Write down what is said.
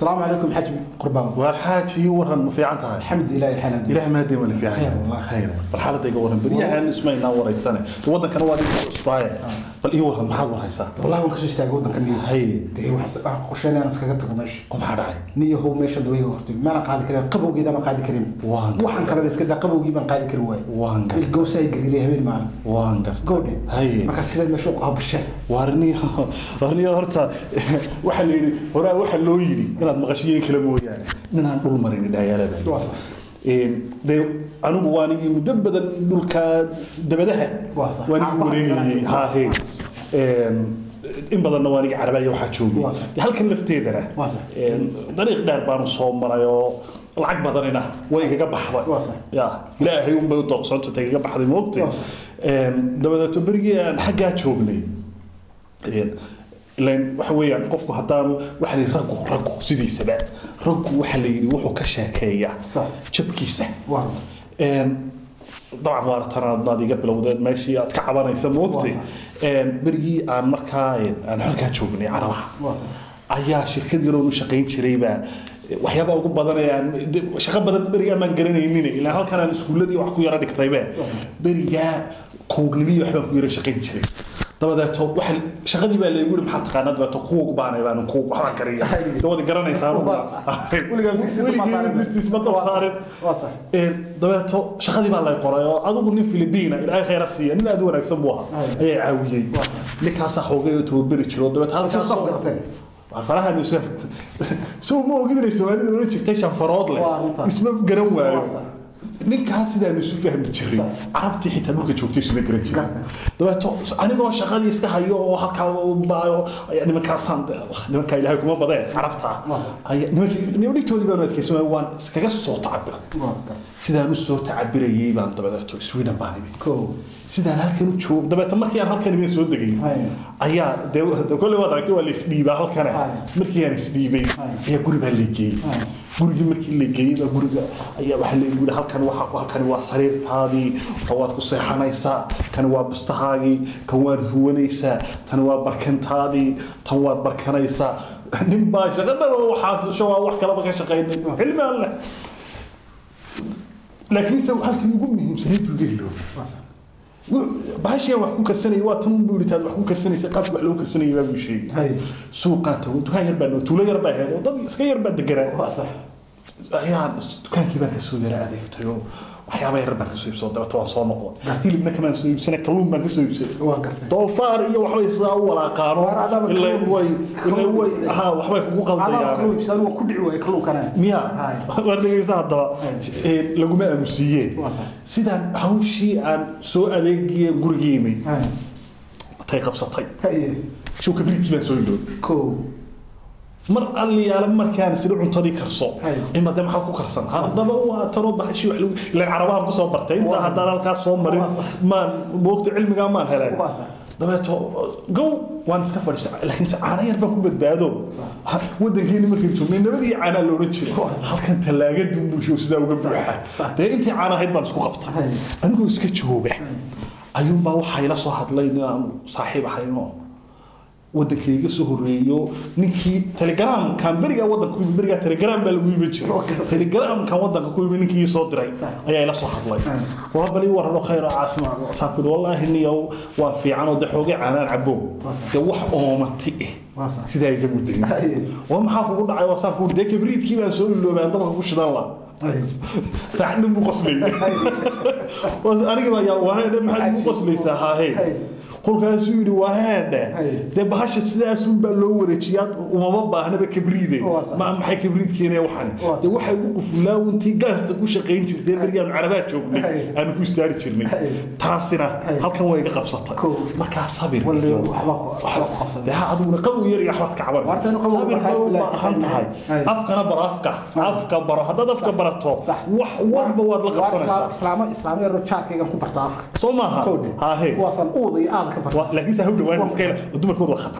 السلام عليكم حاج قربان. والحاج يورن في عنتها. الحمد لله حالنا. إله ما ديم اللي في خير والله خير. الحالة دي يورن بريها نسمع إنه ورا السنة. وضع كان واحد أسبوعين. بل يورن محل ورا السنة. والله ما كنتش تاجي وضع كان هي. تي وحس قشاني أنا سكت ماشي. قم حراي. نية هو ماشي دوي ورتي. ما أنا قاعد كريم قبو جدا ما قاعد كريم. وحن كلا بس كده قبو جدا قاعد كروي. الجوسة يجري ليه بين معنا. قولي. هي. ما كسر المشوق أبو الشهر. وارني هرتا وحلي هرا وحلويني كانت مغشيين كلامه يعني إننا نقول مريني ده يا لبنان واصل ده أنا بواني مدبدا دول كدبدها واصل واني ها هي إن بدل نواني عربية وحشوبي هل كان لفتيدنا واصل طريق داربان صوم مرايو العقبة ضرينا ويجي قبح حضر واصل يا لا هيوم بيوضع صوته تيجي قبح حضر موقتي دبدا تبرجي حاجات شوبني لأن وحوي عن قفكو حتى وحلي رقو سيدي سبع رقو وحلي وحو كشاكية صح شبكيسة واو طبعا ما ترى ضادي قبل وداد ماشي أتكعبنا يسموه وقتي برجي عن مركاين أنا هلك شوفني عرفها أيها شركة يرون شقين شريبة وحيابا أقول بدنا يعني شقة بدن برجع من قرني يميني لأن هل كان السكول الذي وحكو يرى كتيبة برجع كوجنبي وحنا كبير شقين شريبة طبعا ده واحد شغلي بقى اللي يقول محط قناة بقى تقوق بعنا يبقى نقوق وحنا كريه لو ده قرنا يسارون ولي قام تسمع صار واصل طبعا شغلي بقى الله يقرأ أظن إن فيلبينا الآخر خير السيا إن أدونا يسموها أي عاويين لك هسا حوجي وتوبرج لو ده هل سقف قرتين عارفها إنه شو ما قدر يسوي هذا ولا تكتشف فراد له اسمه قرنوا ninka sida ay isu fahmi jiray arabti xitaa markay joogtay isla garan jiray dabeeto anigoo shaqadii iska hayo oo halka u baayo yani markaasaan nimanka ilaahay kuma badeen arabta ay nimanka dhigtoodii baan adkaysamay waan iskaga soo tacabira sidaan u soo tacabirayay baan dabeeto Sweden baan imid sidaan halkan u joog dabeeto markii aan halkan imid soo degay ayaa kulli wada aragtay waa la isdhiibay halkan markii aan isdhiibay ayaa guri baa leeyay guriga markii la geeyay guriga ayaa waxa la yiri halkan waa sariirtaadii waad ku seexanaysaa kan waa bustahaagii kan waa ruwanaysaa tan waa barkantaadii tan waad barkanaysaa nin baa shaqada waxaas soo wax kala ka shaqeynay ilma Allah laakiin soo halkii ugu muhiimsan buu geeyo baashii wax ku karsanay waa tan buu yiraahdaa wax ku karsanaysa qaab wax loo karsanay baa buu sheegay suuqa dukaan yar baa tuulo yar baa heedo dad iska yar baa deganaa sax ayaa dukaankii baa ka soo yara adeegtayo waxyaabo yar baa ka soo iibsado dabta waan soo noqdo hilibna kamaan soo iibsanay kalluun baan ka soo iibsaday waan gartay doofaar iyo waxba isaa u walaaqaano ilaa way waxba kugu qaldayaan kalluun iibsan waa ku dhici way kalluun kana miya waan dhageysaa hadaba laguma aamusiyeen sidaan hawshii aan soo adeegiyay gurigeemay tay qabsatay shuu kabriidkii baan soo iloob mar اللي على مركان سيدو cuntada karso ima dam xal ku karsan hadaba waa tano baxshi wax la carabaha ku soo bartay inta hadana halka soo marin ma moogta cilmiga ma helay dabeeto go waan iska fadhiistay laakiin saacada yar baan ku badbaado wadankeena markii joognay nabadii caana loo oran jiray halkan talaaga dumbusho sida uga buuxa de intii caana ahayd baan isku qabtay anigu iska jooga ayuun baa waxa ila soo hadlay inaan saaxiib ahayno waddankayga soo horeeyo ninkii telegram kan bariga waddanka ku bariga telegram baa lagu iibin jiray telegram kan waddanka ku iibin ninkii soo diray ayaa ila soo hadlay waa bali warado khayr caafimaad saaqid wallahi niyow waa fiican oo daxooga caanaan cabo de wax oomati sida ay gabu deyn waa maxaa kugu dhacay waa saaq de kabriidkii baa soo iloobay dabka ku shidan la saxna mu qoslay waa aniga waa maxaa mu qoslaysaa haahay قولكاس يقولي وهذا ده بحش سدا سون باللو ورجيات وما باهنا بكبريده ما محي كبريد كينا وحن ده وحي وقف لا وانتي قاس تكون شقين جرتين برجع العربات شوفني أنا كوي ستاري شرني تاسنا هل كان ويجي قبصتها مركز صبر ولا ده عدونا قوي يرجع حوت كعبر صبر هنت هاي أفكنا برافكا أفكا برا هذا أفكا برا توب وح بواد القبصنا إسلامي الرجال كي يكون برتافك صومها ها هي وصل أوضي لكن سهول دوان مسكينة ودمر كود وخطر